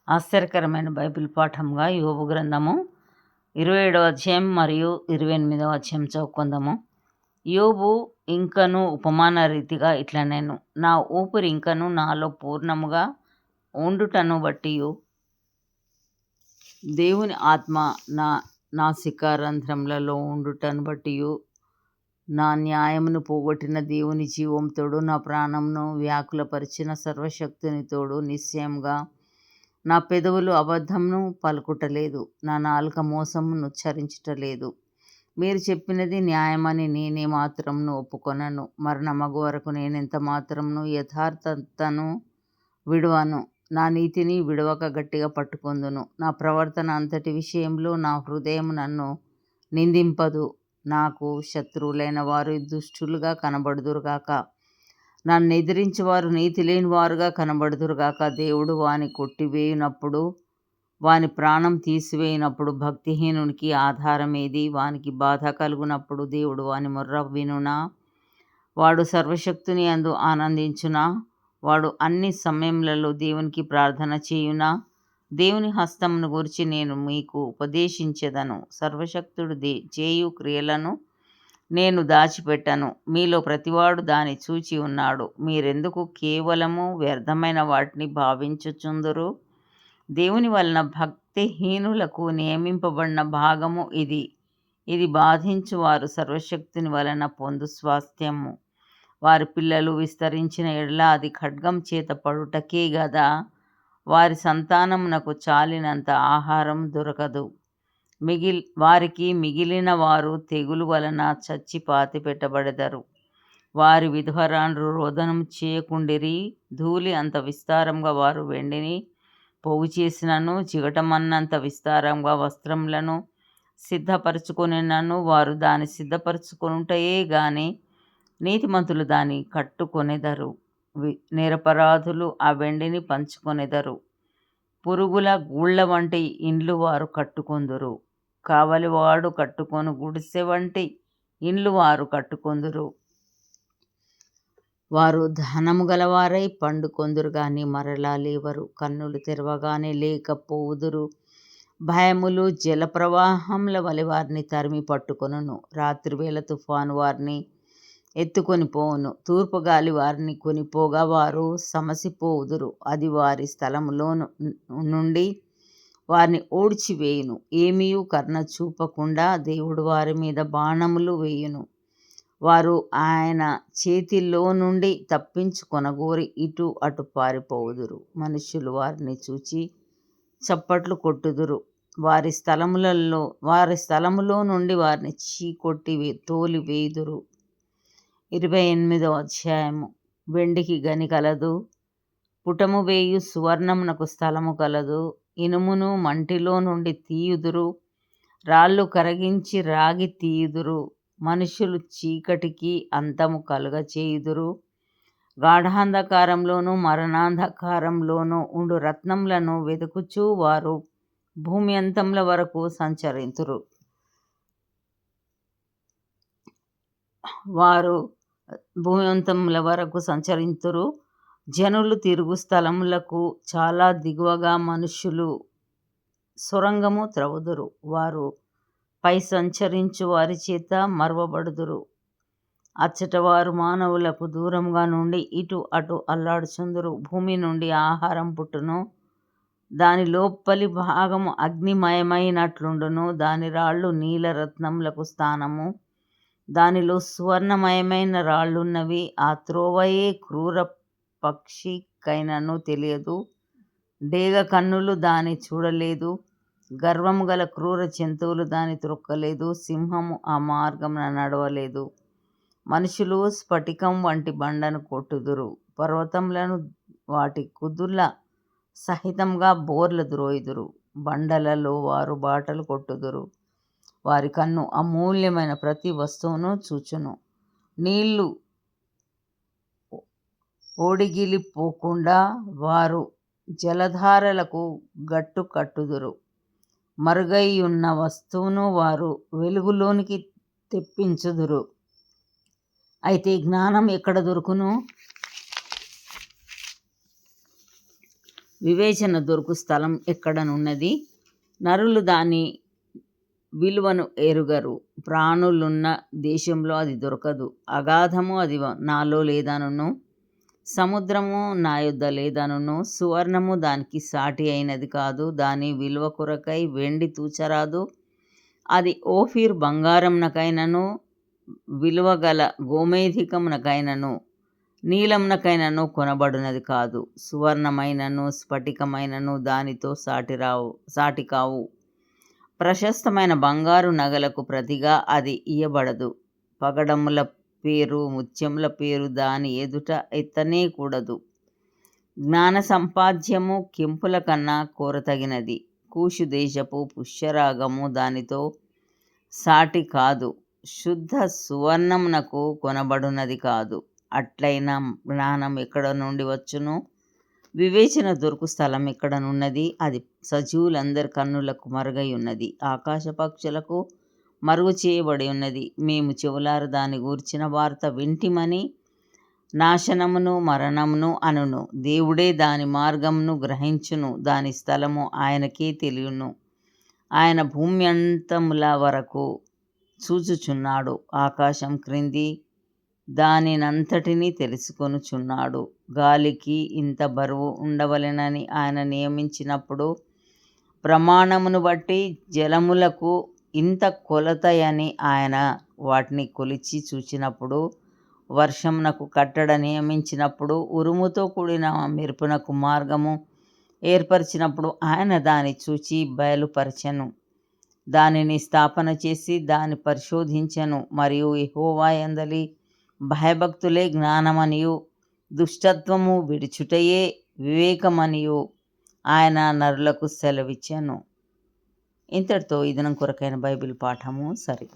ఆశ్చర్యకరమైన బైబిల్ పాఠంగా యోబు గ్రంథము 27వ అధ్యాయం మరియు 28వ అధ్యాయం చదువుకుందాము. యోబు ఇంకను ఉపమాన రీతిగా ఇట్లా నేను నా ఊపిరి ఇంకను నాలో పూర్ణముగా ఉండుటను బట్టి దేవుని ఆత్మ నా నాసికారంధ్రములలో ఉండుటను బట్టి నా న్యాయమును పోగొట్టిన దేవుని జీవంతోడు నా ప్రాణమును వ్యాకులపరిచిన సర్వశక్తుని తోడు నిశ్చయంగా నా పెదవులు అబద్ధమును పలుకుటలేదు, నా నాలుక మోసమును ఉచ్చరించుటలేదు. మీరు చెప్పినది న్యాయమని నేనే మాత్రమును ఒప్పుకొనను. మరణమగు వరకు నేనెంత మాత్రమును యథార్థతను విడువను. నా నీతిని విడవక గట్టిగా పట్టుకొందును. నా ప్రవర్తన అంతటి విషయంలో నా హృదయం నన్ను నిందింపదు. నాకు శత్రువులైన వారు దుష్టులుగా కనబడుదురుగాక, నన్ను ఎదిరించేవారు నీతి లేని వారుగా కనబడుదురుగాక. దేవుడు వాని కొట్టివేయునప్పుడు, వాని ప్రాణం తీసివేయినప్పుడు భక్తిహీనునికి ఆధారమేది? వానికి బాధ కలుగునప్పుడు దేవుడు వాని మొర్ర వినునా? వాడు సర్వశక్తుని యందు ఆనందించునా? వాడు అన్ని సమయములలో దేవునికి ప్రార్థన చేయునా? దేవుని హస్తమును గురించి నేను మీకు ఉపదేశించెదను. సర్వశక్తుడు చేయు క్రియలను నేను దాచిపెట్టను. మీలో ప్రతివాడు దాన్ని చూచి ఉన్నాడు. మీరెందుకు కేవలము వ్యర్థమైన వాటిని భావించుచుందురు? దేవుని వలన భక్తిహీనులకు నియమింపబడిన భాగము ఇది. ఇది బాధించు వారు సర్వశక్తుని వలన పొందు స్వాస్థ్యము. వారి పిల్లలు విస్తరించిన ఎడల అది ఖడ్గం చేత పడుటకే గదా. వారి సంతానమునకు చాలినంత ఆహారం దొరకదు. వారికి మిగిలిన వారు తెగులు వలన చచ్చి పాతి పెట్టబడెదరు. వారి విధవరాండ్రు రోదనం చేయకుండిరి. ధూళి అంత విస్తారంగా వారు వెండిని పోగు చేసినను, చిగటమన్నంత విస్తారంగా వస్త్రములను సిద్ధపరచుకొనినను వారు దాన్ని సిద్ధపరచుకొనుటయే గాని నీతిమంతులు దాన్ని కట్టుకొనెదరు. నిరపరాధులు ఆ వెండిని పంచుకొనెదరు. పురుగుల గూళ్ళ వంటి ఇండ్లు వారు కట్టుకొందురు. కావలివాడు కట్టుకొను గుడిసె వంటి ఇండ్లు వారు కట్టుకొందురు. వారు ధనము గలవారై పండుకొందురు గాని మరలా లేవరు. కన్నులు తెరవగానే లేకపోవుదురు. భయములు జల ప్రవాహముల వలె వారిని తరిమి పట్టుకొనును. రాత్రివేళ తుఫాను వారిని ఎత్తుకొని పోవును. తూర్పు గాలి వారిని కొనిపోగా వారు సమసిపోవుదురు. అది వారి స్థలములో నుండి వారిని ఓడ్చివేయును. ఏమీయూ కర్ణ చూపకుండా దేవుడు వారి మీద బాణములు వేయును. వారు ఆయన చేతిలో నుండి తప్పించుకొనగోరి ఇటు అటు పారిపోవుదురు. మనుష్యులు వారిని చూచి చప్పట్లు కొట్టుదురు. వారి స్థలములో నుండి వారిని చీకొట్టి తోలి వేయుదురు. 28వ అధ్యాయము. వెండికి గని కలదు, పుటము వేయు సువర్ణమునకు స్థలము కలదు. ఇనుమును మంటిలో నుండి తీయుదురు, రాళ్ళు కరగించి రాగి తీయుదురు. మనుషులు చీకటికి అంతము కలుగచేయుదురు. గాఢాంధకారంలోను మరణాంధకారంలోను ఉండు రత్నములను వెతుకుచూ వారు భూమి అంతముల వరకు సంచరింతురు. జనులు తిరుగు స్థలములకు చాలా దిగువగా మనుష్యులు సొరంగము త్రవ్వుదురు. వారు పై సంచరించు వారి చేత మరువబడుదురు. అచ్చట వారు మానవులకు దూరంగా నుండి ఇటు అటు అల్లాడుచుందురు. భూమి నుండి ఆహారం పుట్టును, దాని లోపలి భాగము అగ్నిమయమైనట్లుండును. దాని రాళ్ళు నీలరత్నములకు స్థానము, దానిలో సువర్ణమయమైన రాళ్ళున్నవి. ఆ త్రోవయే క్రూర పక్షికైనను తెలియదు. డేగ కన్నులు దాని చూడలేదు. గర్వము గల క్రూర జంతువులు దాని త్రొక్కలేదు. సింహము ఆ మార్గమున నడవలేదు. మనుషులు స్ఫటికం వంటి బండను కొట్టుదురు. పర్వతములను వాటి కుదుల సహితంగా బోర్ల ద్రోయుదురు. బండలలో వారు బాటలు కొట్టుదురు. వారి కన్ను అమూల్యమైన ప్రతి వస్తువును చూచును. నీళ్లు ఓడిగిలిపోకుండా వారు జలధారలకు గట్టు కట్టుదురు. మరుగైయున్న వస్తువును వారు వెలుగులోనికి తెప్పించుదురు. అయితే జ్ఞానం ఎక్కడ దొరుకును? వివేచన దొరుకు స్థలం ఎక్కడనున్నది? నరులు దాని విలువను ఎరుగరు. ప్రాణులున్న దేశంలో అది దొరకదు. అగాధము అది నాలో లేదనును, సముద్రము నా యొద్ద లేదనును, సువర్ణము దానికి సాటి అయినది కాదు. దాని విలువ కొరకై వెండి తూచరాదు. అది ఓఫీర్ బంగారంనకైనను, విలువగల గోమేధికమునకైనను, నీలమునకైనను కొనబడినది కాదు. సువర్ణమైనను స్ఫటికమైనను దానితో సాటి కావు. ప్రశస్తమైన బంగారు నగలకు ప్రతిగా అది ఇయ్యబడదు. పగడముల పేరు ముత్యముల పేరు దాని ఎదుట ఎత్తనే కూడదు. జ్ఞాన సంపాద్యము కెంపుల కన్నా కోరతగినది. కూషు దేశపు పుష్యరాగము దానితో సాటి కాదు. శుద్ధ సువర్ణమునకు కొనబడునది కాదు. అట్లైన జ్ఞానం ఎక్కడ నుండి వచ్చును? వివేచన దొరుకు స్థలం ఎక్కడనున్నది? అది సజీవులందరి కన్నులకు మరుగై ఉన్నది, ఆకాశ పక్షులకు మరుగు చేయబడి ఉన్నది. మేము చెవులార దాని గూర్చిన వార్త వింటిమని నాశనమును మరణమును అనును. దేవుడే దాని మార్గమును గ్రహించును. దాని స్థలము ఆయనకే తెలియను. ఆయన భూమి అంతముల వరకు చూచుచున్నాడు. ఆకాశం క్రింది దానినంతటినీ తెలుసుకొనుచున్నాడు. గాలికి ఇంత బరువు ఉండవలెనని ఆయన నియమించినప్పుడు, ప్రమాణమును బట్టి జలములకు ఇంత కొలతయని ఆయన వాటిని కొలిచి చూచినప్పుడు, వర్షమునకు కట్టడ నియమించినప్పుడు, ఉరుముతో కూడిన మెరుపునకు మార్గము ఏర్పరిచినప్పుడు ఆయన దాన్ని చూచి బయలుపరచెను. దానిని స్థాపన చేసి దాన్ని పరిశోధించెను. మరియు యెహోవా యందలి భయభక్తులే జ్ఞానమనియు, దుష్టత్వము విడుచుటయే వివేకమనియు ఆయన నరులకు సెలవిచ్చెను. ఇంతటితో ఈ దినం కొరకైన బైబిల్ పాఠము సరి.